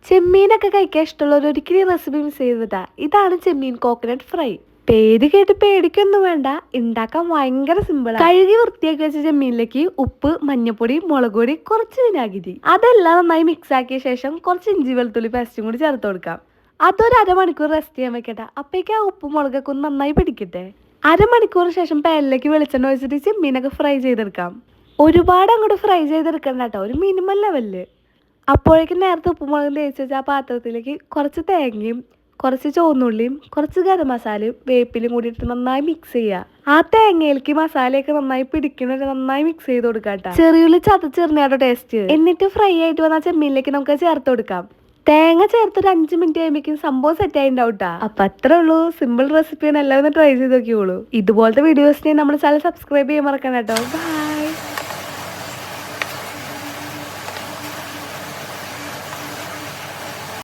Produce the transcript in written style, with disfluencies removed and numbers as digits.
ചെമ്മീനൊക്കെ കഴിക്കാൻ ഇഷ്ടമുള്ളവർ ഒരിക്കലും റെസിപ്പി മിസ് ചെയ്തതാ. ഇതാണ് ചെമ്മീൻ കോക്കനട്ട് ഫ്രൈ. പേര് കേട്ട് പേടിക്കൊന്നും വേണ്ട, ഉണ്ടാക്കാൻ ഭയങ്കര സിമ്പിളാണ്. കഴുകി വൃത്തിയാക്കി വെച്ച ചെമ്മീനിലേക്ക് ഉപ്പ്, മഞ്ഞപ്പൊടി, മുളക് പൊടി, കുറച്ച് വിനാഗിരി അതെല്ലാം നന്നായി മിക്സ് ആക്കിയ ശേഷം കുറച്ച് ഇഞ്ചി വെളുത്തുള്ളി പേസ്റ്റും കൂടി ചേർത്ത് കൊടുക്കാം. അതൊരു അരമണിക്കൂർ റെസ്റ്റ് ചെയ്യാൻ വെക്കട്ടെ. അപ്പോഴേക്കും ആ ഉപ്പ് മുളകൊക്കെ ഒന്ന് നന്നായി പിടിക്കട്ടെ. അരമണിക്കൂർ ശേഷം പാനിലേക്ക് വെളിച്ചെണ്ണ ഒഴിച്ചിട്ട് ചെമ്മീനൊക്കെ ഫ്രൈ ചെയ്തെടുക്കാം. ഒരുപാട് അങ്ങോട്ട് ഫ്രൈ ചെയ്തെടുക്കണ്ട കേട്ടോ, ഒരു മിനിമം ലെവലില്. അപ്പോഴേക്കും നേരത്തെ ഉപ്പുമുളകും തേച്ച് വെച്ച ആ പാത്രത്തിലേക്ക് കുറച്ച് തേങ്ങയും കുറച്ച് ചുവന്നുള്ളിയും കുറച്ച് ഗരം മസാലയും വേപ്പിലും കൂടി ഇട്ട് നന്നായി മിക്സ് ചെയ്യുക. ആ തേങ്ങയിലേക്ക് മസാലയൊക്കെ നന്നായി പിടിക്കണ നന്നായി മിക്സ് ചെയ്ത് കൊടുക്കാം. ചെറിയുള്ളി ചതച്ചെറിഞ്ഞാട്ടോ ടേസ്റ്റ്. എന്നിട്ട് ഫ്രൈ ആയിട്ട് വന്ന ചെമ്മീനിലേക്ക് നമുക്ക് ചേർത്ത് കൊടുക്കാം. തേങ്ങ ചേർത്ത് ഒരു 5 മിനിറ്റ് കഴിയുമ്പോഴേക്കും സംഭവം സെറ്റ് ആയിട്ടുണ്ടാവൂട്ടാ. അപ്പൊ അത്രേ ഉള്ളൂ, സിമ്പിൾ റെസിപ്പിയാണ്. എല്ലാവരും ട്രൈ ചെയ്ത് നോക്കിയോളൂ. ഇതുപോലത്തെ വീഡിയോസിനെ നമ്മുടെ ചാനൽ സബ്സ്ക്രൈബ് ചെയ്യാൻ മറക്കണം കേട്ടോ. ബൈ.